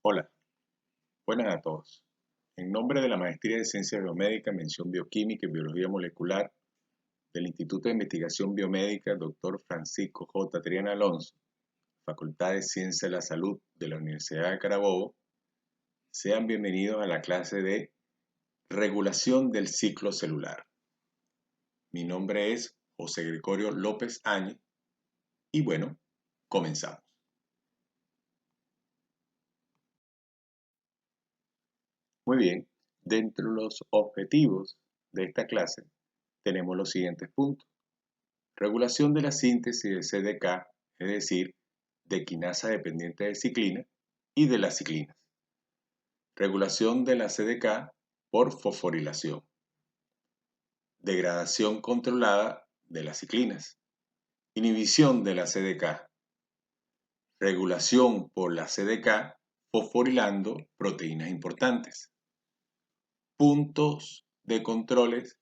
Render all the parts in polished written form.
Hola, buenas a todos. En nombre de la Maestría de Ciencias Biomédicas, Mención Bioquímica y Biología Molecular del Instituto de Investigación Biomédica Dr. Francisco J. Triana Alonso, Facultad de Ciencias de la Salud de la Universidad de Carabobo, sean bienvenidos a la clase de Regulación del Ciclo Celular. Mi nombre es José Gregorio López Áñez y bueno, comenzamos. Muy bien, dentro de los objetivos de esta clase tenemos los siguientes puntos. Regulación de la síntesis de CDK, es decir, de quinasa dependiente de ciclina y de las ciclinas. Regulación de la CDK por fosforilación. Degradación controlada de las ciclinas. Inhibición de la CDK. Regulación por la CDK fosforilando proteínas importantes. Puntos de controles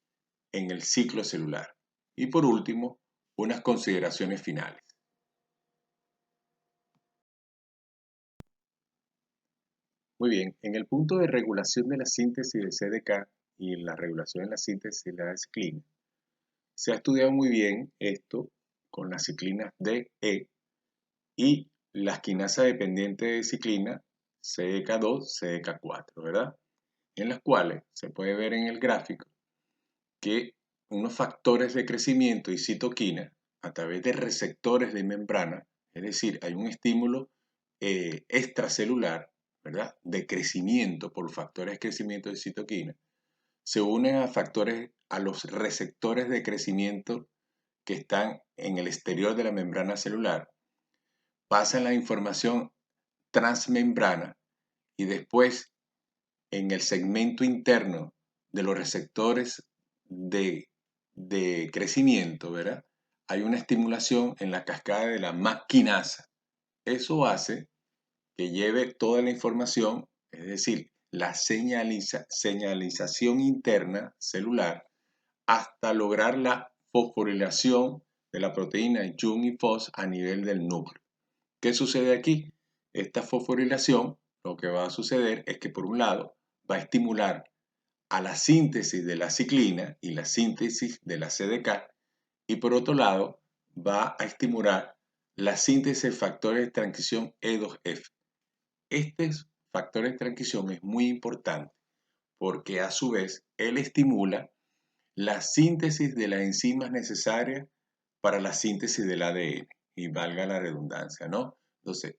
en el ciclo celular. Y por último, unas consideraciones finales. Muy bien, en el punto de regulación de la síntesis de CDK y la regulación de la síntesis de la ciclina, se ha estudiado muy bien esto con las ciclinas DE y las quinasas dependientes de ciclina CDK2, CDK4, ¿verdad? En las cuales se puede ver en el gráfico que unos factores de crecimiento y citoquina a través de receptores de membrana, es decir, hay un estímulo extracelular, ¿verdad?, de crecimiento por factores de crecimiento de citoquina, se unen a los receptores de crecimiento que están en el exterior de la membrana celular, pasan la información transmembrana y después en el segmento interno de los receptores de crecimiento, ¿verdad? Hay una estimulación en la cascada de la MAP quinasa. Eso hace que lleve toda la información, es decir, la señalización interna celular, hasta lograr la fosforilación de la proteína Jun y Fos a nivel del núcleo. ¿Qué sucede aquí? Esta fosforilación, lo que va a suceder es que por un lado va a estimular a la síntesis de la ciclina y la síntesis de la CDK, y por otro lado va a estimular la síntesis de factores de transición E2F. Este factor de transición es muy importante porque a su vez él estimula la síntesis de las enzimas necesarias para la síntesis del ADN, y valga la redundancia, ¿no? Entonces,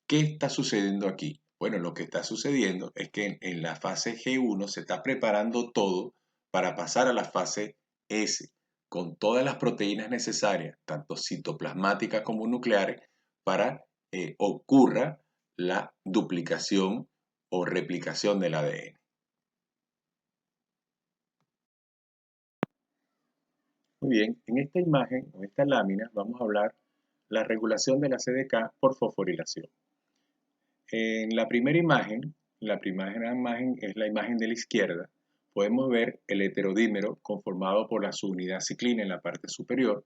¿qué está sucediendo aquí? Bueno, lo que está sucediendo es que en la fase G1 se está preparando todo para pasar a la fase S, con todas las proteínas necesarias, tanto citoplasmáticas como nucleares, para ocurra la duplicación o replicación del ADN. Muy bien, en esta imagen, en esta lámina, vamos a hablar la regulación de la CDK por fosforilación. En la primera imagen es la imagen de la izquierda, podemos ver el heterodímero conformado por la subunidad ciclina en la parte superior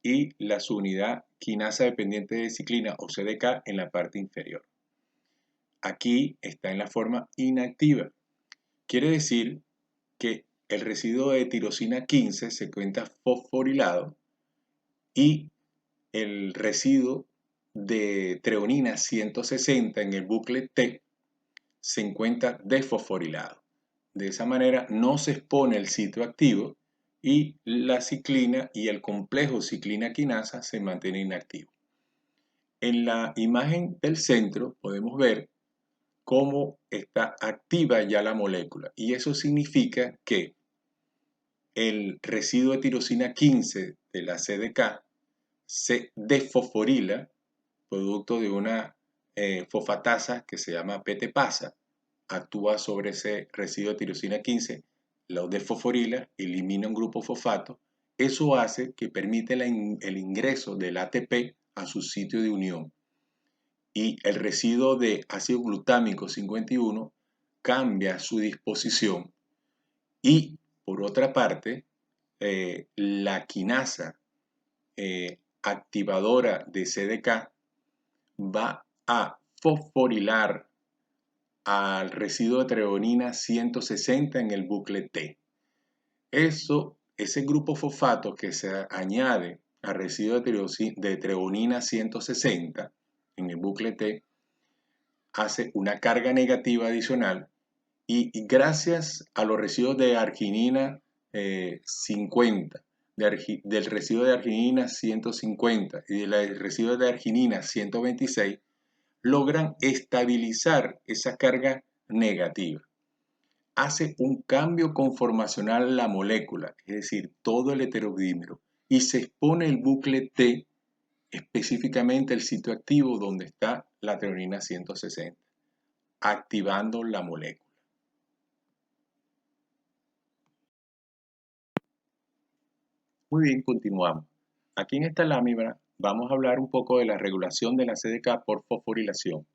y la subunidad quinasa dependiente de ciclina o CDK en la parte inferior. Aquí está en la forma inactiva. Quiere decir que el residuo de tirosina 15 se cuenta fosforilado y el residuo de treonina 160 en el bucle T se encuentra desfosforilado. De esa manera no se expone el sitio activo y la ciclina y el complejo ciclina-quinasa se mantiene inactivo. En la imagen del centro podemos ver cómo está activa ya la molécula, y eso significa que el residuo de tirosina 15 de la CDK se desfosforila producto de una fosfatasa que se llama PTPasa, actúa sobre ese residuo de tirosina 15, lo desfosforila, elimina un grupo fosfato. Eso hace que permite el ingreso del ATP a su sitio de unión, y el residuo de ácido glutámico 51 cambia su disposición, y por otra parte la quinasa activadora de CDK va a fosforilar al residuo de treonina 160 en el bucle T. Ese grupo fosfato que se añade al residuo de treonina 160 en el bucle T hace una carga negativa adicional y gracias a los residuos de arginina 50, del residuo de arginina 150 y del residuo de arginina 126, logran estabilizar esa carga negativa. Hace un cambio conformacional en la molécula, es decir, todo el heterodímero, y se expone el bucle T, específicamente el sitio activo donde está la treonina 160, activando la molécula. Muy bien, continuamos. Aquí en esta lámina vamos a hablar un poco de la regulación de la CDK por fosforilación,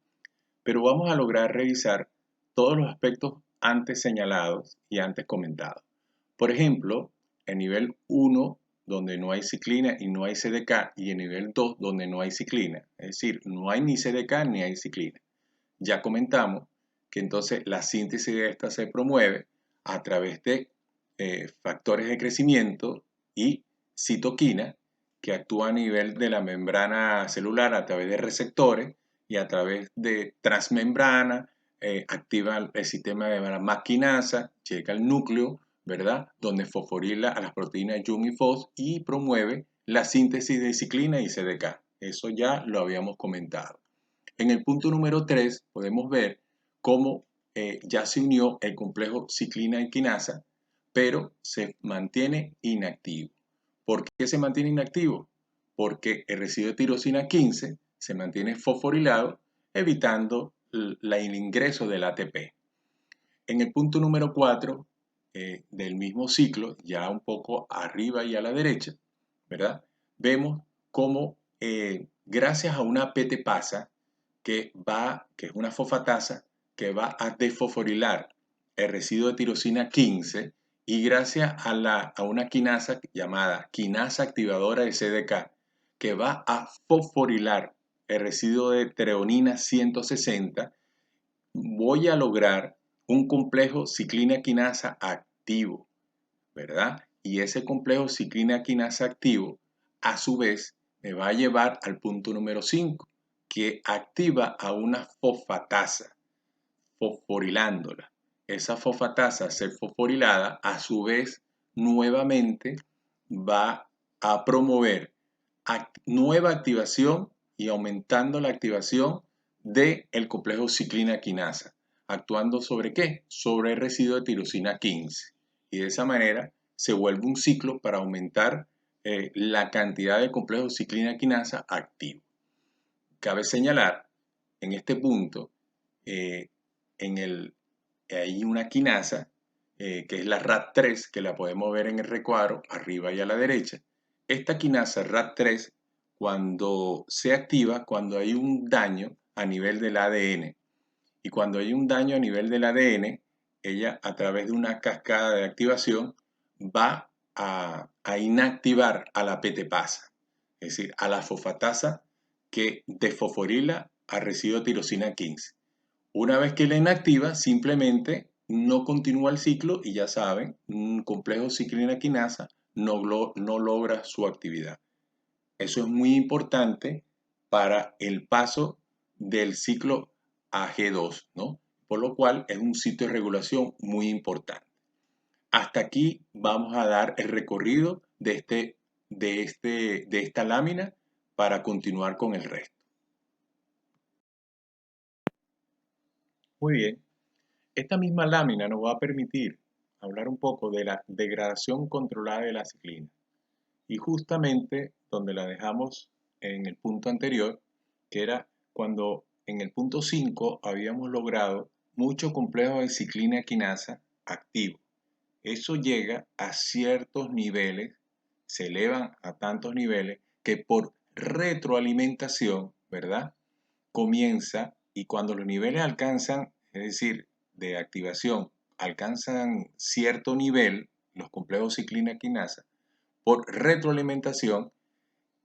pero vamos a lograr revisar todos los aspectos antes señalados y antes comentados. Por ejemplo, en nivel 1, donde no hay ciclina y no hay CDK, y en nivel 2, donde no hay ciclina, es decir, no hay ni CDK ni hay ciclina. Ya comentamos que entonces la síntesis de esta se promueve a través de factores de crecimiento y citoquina que actúa a nivel de la membrana celular a través de receptores y a través de transmembrana, activa el sistema de maquinasa, llega al núcleo, ¿verdad? Donde fosforila a las proteínas YUM y FOS y promueve la síntesis de ciclina y CDK. Eso ya lo habíamos comentado. En el punto número 3 podemos ver cómo ya se unió el complejo ciclina y quinasa, pero se mantiene inactivo. ¿Por qué se mantiene inactivo? Porque el residuo de tirosina 15 se mantiene fosforilado, evitando el ingreso del ATP. En el punto número 4 del mismo ciclo, ya un poco arriba y a la derecha, ¿verdad? Vemos cómo gracias a una PTPasa que es una fosfatasa que va a desfosforilar el residuo de tirosina 15 y gracias a una quinasa llamada quinasa activadora de CDK que va a fosforilar el residuo de treonina 160, voy a lograr un complejo ciclina quinasa activo, ¿verdad? Y ese complejo ciclina quinasa activo, a su vez, me va a llevar al punto número 5, que activa a una fosfatasa, fosforilándola. Esa fosfatasa, al ser fosforilada, a su vez, nuevamente va a promover nueva activación y aumentando la activación del complejo ciclina quinasa. ¿Actuando sobre qué? Sobre el residuo de tirosina 15. Y de esa manera se vuelve un ciclo para aumentar la cantidad de complejo ciclina quinasa activo. Cabe señalar en este punto, eh, hay una quinasa que es la RAT3, que la podemos ver en el recuadro arriba y a la derecha. Esta quinasa RAT3, cuando se activa, cuando hay un daño a nivel del ADN, y cuando hay un daño a nivel del ADN, ella a través de una cascada de activación va a inactivar a la PTPasa, es decir, a la fosfatasa que desfosforila al residuo de tirosina 15. Una vez que la inactiva, simplemente no continúa el ciclo y ya saben, un complejo ciclina quinasa no logra su actividad. Eso es muy importante para el paso del ciclo a G2, ¿no? Por lo cual es un sitio de regulación muy importante. Hasta aquí vamos a dar el recorrido de esta lámina para continuar con el resto. Muy bien. Esta misma lámina nos va a permitir hablar un poco de la degradación controlada de la ciclina. Y justamente donde la dejamos en el punto anterior, que era cuando en el punto 5 habíamos logrado mucho complejo de ciclina quinasa activo. Eso llega a ciertos niveles, se elevan a tantos niveles que por retroalimentación, ¿verdad? Comienza y cuando los niveles alcanzan, es decir, de activación, alcanzan cierto nivel, los complejos ciclina quinasa, por retroalimentación,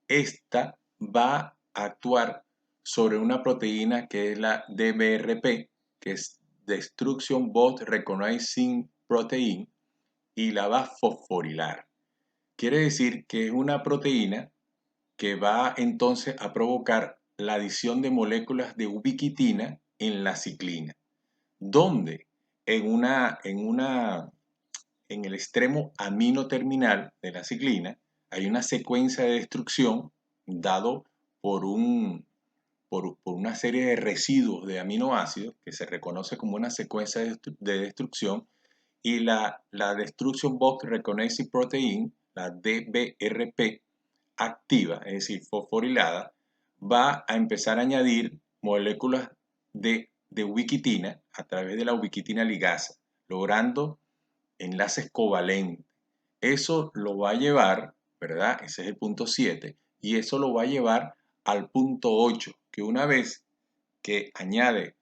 esta va a actuar sobre una proteína que es la DBRP, que es Destruction Both Recognizing Protein y la va a fosforilar. Quiere decir que es una proteína que va entonces a provocar la adición de moléculas de ubiquitina en la ciclina, donde en el extremo amino terminal de la ciclina hay una secuencia de destrucción dado por una serie de residuos de aminoácidos que se reconoce como una secuencia de destrucción, y la Destruction Box Recognizing Protein, la DBRP, activa, es decir, fosforilada, va a empezar a añadir moléculas de ubiquitina a través de la ubiquitina ligasa, logrando enlaces covalentes. Eso lo va a llevar, ¿verdad? Ese es el punto 7, y eso lo va a llevar al punto 8, que una vez que añade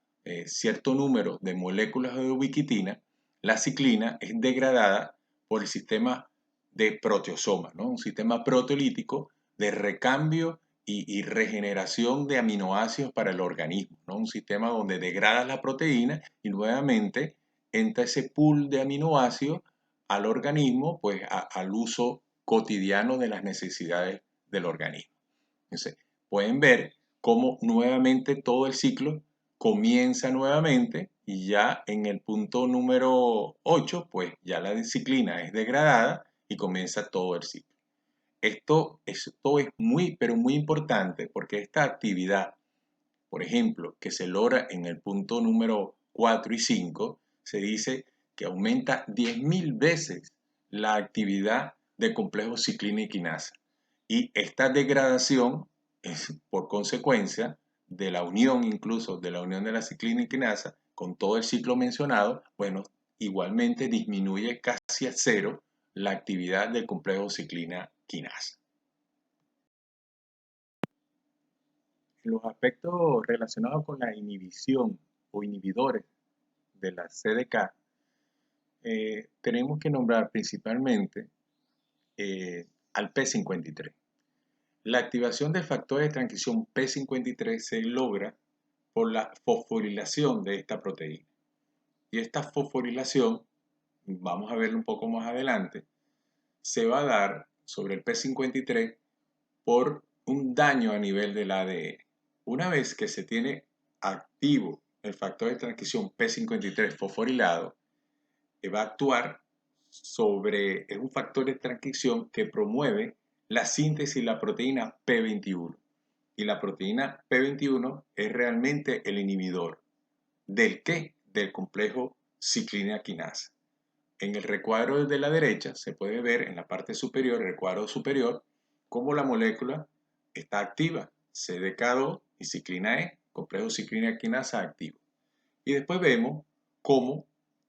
cierto número de moléculas de ubiquitina, la ciclina es degradada por el sistema de proteosomas, ¿no? Un sistema proteolítico de recambio y regeneración de aminoácidos para el organismo, ¿no? Un sistema donde degrada la proteína y nuevamente entra ese pool de aminoácidos al organismo, pues al uso cotidiano de las necesidades del organismo. Entonces, pueden ver cómo nuevamente todo el ciclo comienza nuevamente, y ya en el punto número 8, pues ya la ciclina es degradada y comienza todo el ciclo. Esto es muy, pero muy importante, porque esta actividad, por ejemplo, que se logra en el punto número 4 y 5, se dice que aumenta 10.000 veces la actividad de complejo ciclina y quinasa. Y esta degradación es por consecuencia de la unión, incluso de la unión de la ciclina y quinasa con todo el ciclo mencionado, bueno, igualmente disminuye casi a cero la actividad del complejo ciclina-quinasa. Los aspectos relacionados con la inhibición o inhibidores de la CDK, tenemos que nombrar principalmente al P53. La activación del factor de transcripción P53 se logra por la fosforilación de esta proteína. Y esta fosforilación, vamos a verlo un poco más adelante, se va a dar sobre el P53 por un daño a nivel del ADN. Una vez que se tiene activo el factor de transcripción P53 fosforilado, va a actuar es un factor de transcripción que promueve la síntesis de la proteína P21. Y la proteína P21 es realmente el inhibidor. ¿Del qué? Del complejo ciclina-quinasa. En el recuadro de la derecha se puede ver en la parte superior, el recuadro superior, cómo la molécula está activa. CDK2 y ciclina E, complejo ciclina-quinasa activo. Y después vemos cómo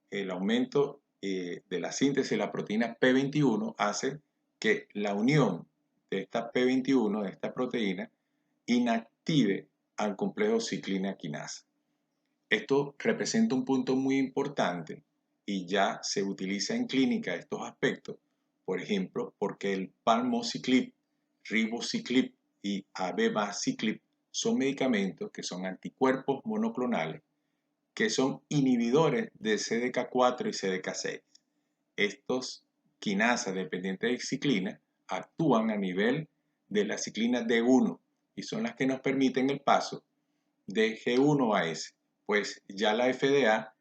el aumento de la síntesis de la proteína P21 hace que la unión de esta P21, de esta proteína, inactive al complejo ciclina-quinasa. Esto representa un punto muy importante y ya se utiliza en clínica estos aspectos, por ejemplo, porque el palmociclib, ribociclib y abemaciclib son medicamentos que son anticuerpos monoclonales que son inhibidores de CDK4 y CDK6. Estos quinasas dependientes de ciclina actúan a nivel de la ciclina D1 y son las que nos permiten el paso de G1 a S. Pues ya la FDA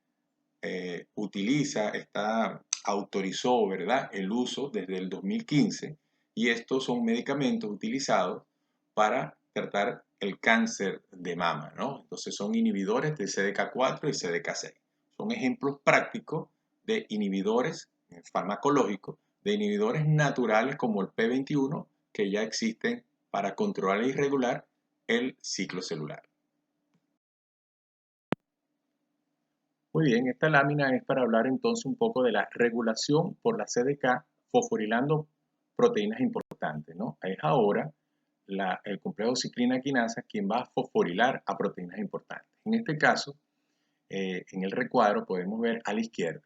autorizó, ¿verdad?, el uso desde el 2015, y estos son medicamentos utilizados para tratar el cáncer de mama, ¿no? Entonces son inhibidores de CDK4 y CDK6. Son ejemplos prácticos de inhibidores farmacológicos, de inhibidores naturales como el P21, que ya existen para controlar y regular el ciclo celular. Muy bien, esta lámina es para hablar entonces un poco de la regulación por la CDK fosforilando proteínas importantes, ¿no? Es ahora el complejo ciclina-quinasa quien va a fosforilar a proteínas importantes. En este caso, en el recuadro podemos ver a la izquierda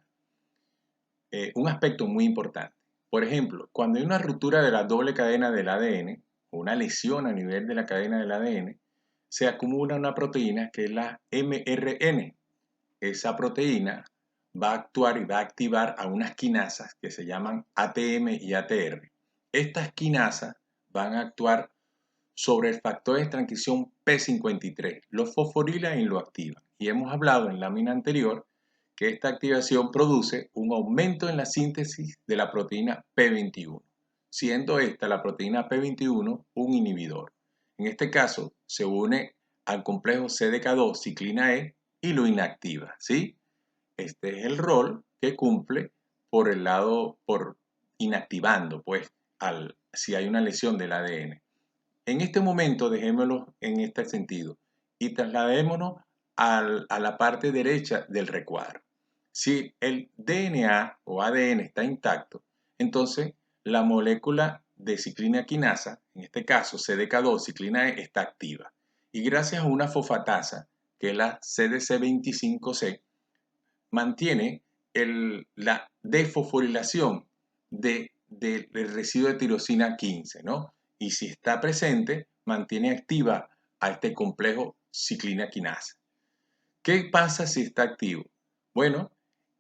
un aspecto muy importante. Por ejemplo, cuando hay una ruptura de la doble cadena del ADN o una lesión a nivel de la cadena del ADN, se acumula una proteína que es la mRN. esa proteína va a actuar y va a activar a unas quinasas que se llaman ATM y ATR. Estas quinasas van a actuar sobre el factor de transcripción P53, lo fosforila y lo activa. Y hemos hablado en la lámina anterior que esta activación produce un aumento en la síntesis de la proteína P21, siendo esta, la proteína P21, un inhibidor. En este caso, se une al complejo CDK2 ciclina E y lo inactiva, ¿sí? Este es el rol que cumple por el lado, por inactivando, pues, si hay una lesión del ADN. En este momento, dejémoslo en este sentido y trasladémonos a la parte derecha del recuadro. Si el DNA o ADN está intacto, entonces la molécula de ciclina quinasa, en este caso CDK2 ciclina E, está activa. Y gracias a una fosfatasa, que es la CDC25C, mantiene la desfosforilación del residuo de tirosina 15, ¿no? Y si está presente, mantiene activa a este complejo ciclina quinasa. ¿Qué pasa si está activo? Bueno,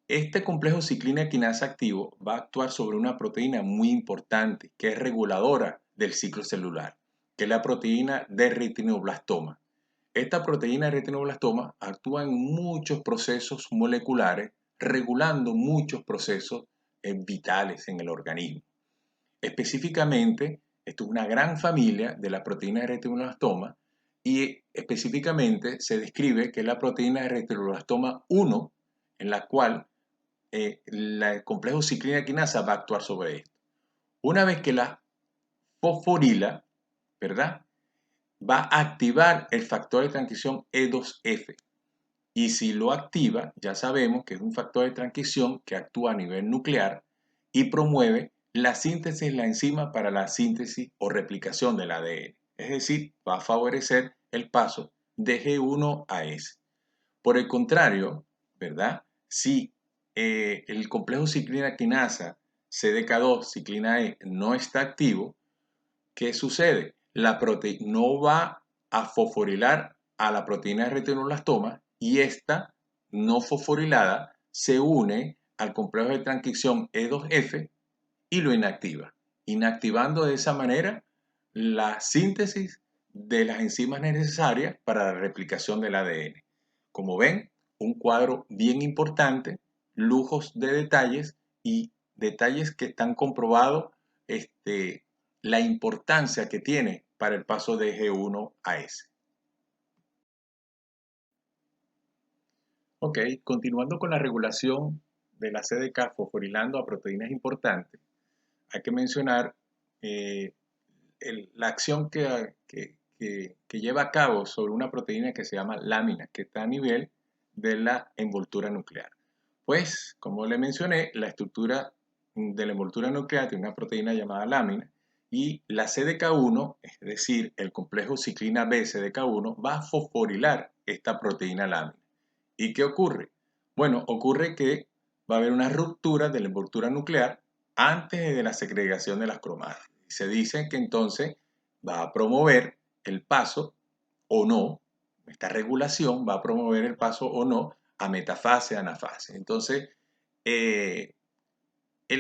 este complejo ciclina quinasa activo va a actuar sobre una proteína muy importante que es reguladora del ciclo celular, que es la proteína de retinoblastoma. Esta proteína de retinoblastoma actúa en muchos procesos moleculares, regulando muchos procesos vitales en el organismo. Específicamente, esto es una gran familia de la proteína de retinoblastoma y específicamente se describe que es la proteína de retinoblastoma 1, en la cual el complejo ciclina quinasa va a actuar sobre esto. Una vez que la fosforila, ¿verdad?, va a activar el factor de transcripción E2F. Y si lo activa, ya sabemos que es un factor de transcripción que actúa a nivel nuclear y promueve la síntesis de la enzima para la síntesis o replicación del ADN. Es decir, va a favorecer el paso de G1 a S. Por el contrario, ¿verdad? Si el complejo ciclina quinasa CDK2 ciclina E no está activo, ¿qué sucede? La proteína no va a fosforilar a la proteína de retinoblastoma y esta no fosforilada se une al complejo de transcripción E2F y lo inactiva, inactivando de esa manera la síntesis de las enzimas necesarias para la replicación del ADN. Como ven, un cuadro bien importante, lujos de detalles y detalles que están comprobados la importancia que tiene para el paso de G1 a S. Ok, continuando con la regulación de la CDK fosforilando a proteínas importantes, hay que mencionar la acción que lleva a cabo sobre una proteína que se llama lámina, que está a nivel de la envoltura nuclear. Pues, como le mencioné, la estructura de la envoltura nuclear tiene una proteína llamada lámina y la CDK1, es decir, el complejo ciclina B CDK1, va a fosforilar esta proteína lámina. ¿Y qué ocurre? Bueno, ocurre que va a haber una ruptura de la envoltura nuclear antes de la segregación de las cromadas. Se dice que entonces va a promover el paso o no, esta regulación va a promover el paso o no a metafase, anafase. Entonces, el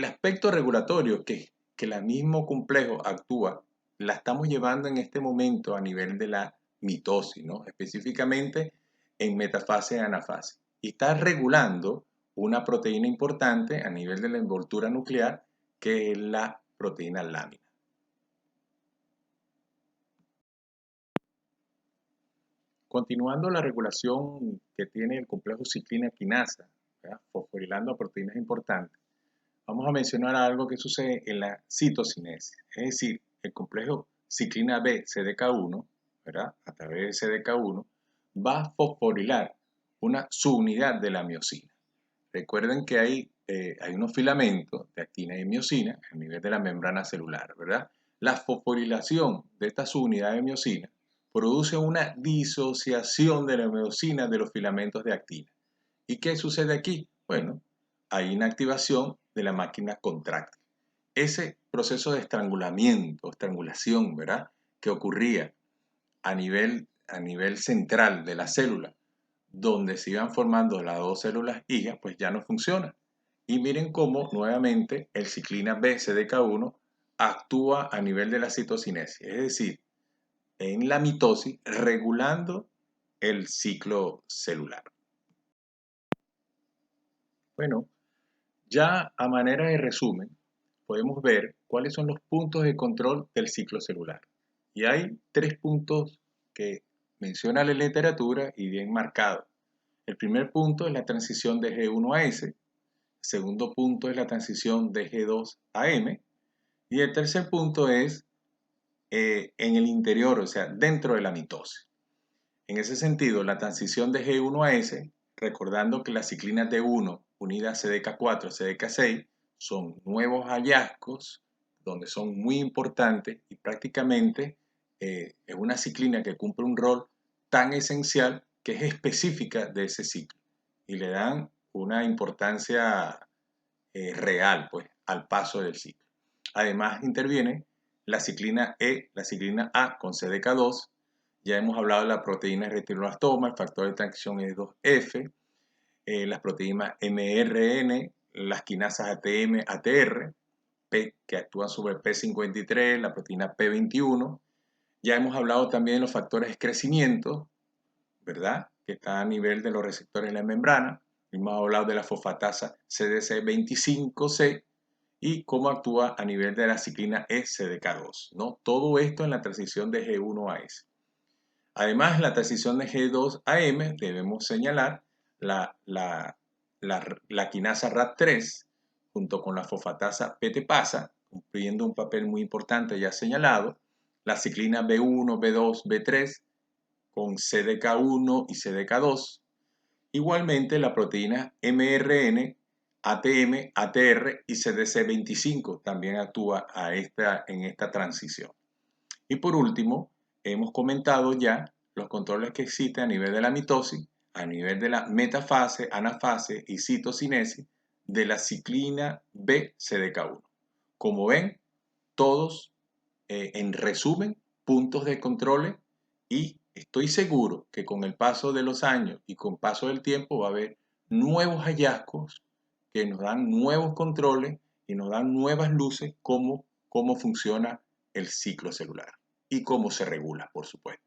aspecto regulatorio que el mismo complejo actúa, la estamos llevando en este momento a nivel de la mitosis, ¿no? Específicamente en metafase, anafase. Y está regulando una proteína importante a nivel de la envoltura nuclear, que es la proteína lámina. Continuando la regulación que tiene el complejo ciclina quinasa, fosforilando a proteínas importantes, vamos a mencionar algo que sucede en la citocinesis, es decir, el complejo ciclina B CDK1, ¿verdad?, a través de CDK1, va a fosforilar una subunidad de la miosina. Recuerden que hay unos filamentos de actina y miosina a nivel de la membrana celular, ¿verdad? La fosforilación de esta subunidad de miosina produce una disociación de la miosina de los filamentos de actina. ¿Y qué sucede aquí? Bueno, hay inactivación de la máquina contráctil. Ese proceso de estrangulamiento, estrangulación, ¿verdad?, que ocurría a nivel central de la célula, donde se iban formando las dos células hijas, pues ya no funciona. Y miren cómo nuevamente el ciclina B-CDK1 actúa a nivel de la citocinesis, es decir, en la mitosis, regulando el ciclo celular. Bueno, ya a manera de resumen, podemos ver cuáles son los puntos de control del ciclo celular. Y hay 3 puntos que menciona la literatura y bien marcados. El primer punto es la transición de G1 a S, el segundo punto es la transición de G2 a M, y el tercer punto es en el interior, o sea, dentro de la mitosis. En ese sentido, la transición de G1 a S, recordando que las ciclinas D1 unidas a CDK4, CDK6 son nuevos hallazgos donde son muy importantes y prácticamente es una ciclina que cumple un rol tan esencial que es específica de ese ciclo y le dan una importancia real pues, al paso del ciclo. Además interviene la ciclina E, la ciclina A con CDK2. Ya hemos hablado de la proteína retinoblastoma, el factor de transición E2F, las proteínas mRN, las quinasas ATM, ATR, P, que actúan sobre P53, la proteína P21. Ya hemos hablado también de los factores de crecimiento, ¿verdad? Que está a nivel de los receptores de la membrana. Hemos hablado de la fosfatasa CDC25C y cómo actúa a nivel de la ciclina E-CDK2, ¿no? Todo esto en la transición de G1 a S. Además, en la transición de G2 a M debemos señalar la quinasa RAT3 junto con la fosfatasa PTPasa, cumpliendo un papel muy importante ya señalado, la ciclina B1, B2, B3 con CDK1 y CDK2. Igualmente la proteína mRN, ATM, ATR y CDC25 también actúa en esta transición. Y por último, hemos comentado ya los controles que existen a nivel de la mitosis, a nivel de la metafase, anafase y citocinesis de la ciclina B-CDK1. Como ven, todos en resumen, puntos de control y estoy seguro que con el paso de los años y con el paso del tiempo va a haber nuevos hallazgos que nos dan nuevos controles y nos dan nuevas luces cómo funciona el ciclo celular y cómo se regula, por supuesto.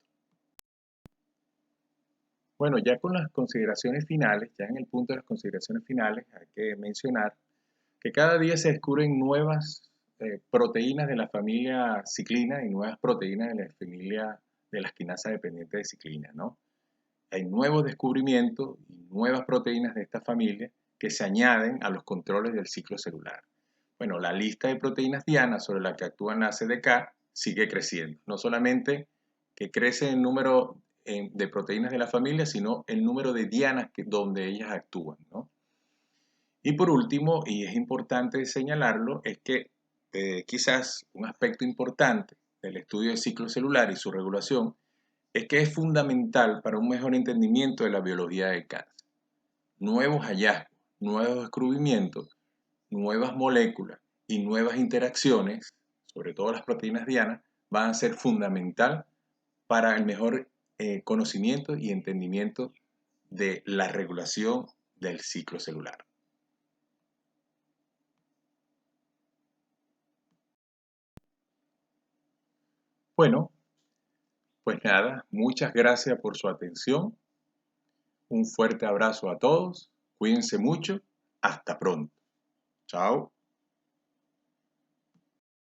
Bueno, ya con las consideraciones finales, ya en el punto de las consideraciones finales, hay que mencionar que cada día se descubren nuevas proteínas de la familia ciclina y nuevas proteínas de la familia de las quinasas dependientes de ciclina, ¿no? Hay nuevos descubrimientos y nuevas proteínas de esta familia que se añaden a los controles del ciclo celular. Bueno, la lista de proteínas dianas sobre la que actúan las CDK sigue creciendo. No solamente que crece el número de proteínas de la familia, sino el número de dianas donde ellas actúan, ¿no? Y por último, y es importante señalarlo, es que quizás un aspecto importante del estudio del ciclo celular y su regulación es que es fundamental para un mejor entendimiento de la biología del cáncer. Nuevos hallazgos, nuevos descubrimientos, nuevas moléculas y nuevas interacciones, sobre todo las proteínas dianas, van a ser fundamental para el mejor conocimiento y entendimiento de la regulación del ciclo celular. Bueno, pues nada, muchas gracias por su atención. Un fuerte abrazo a todos. Cuídense mucho. Hasta pronto. Chao.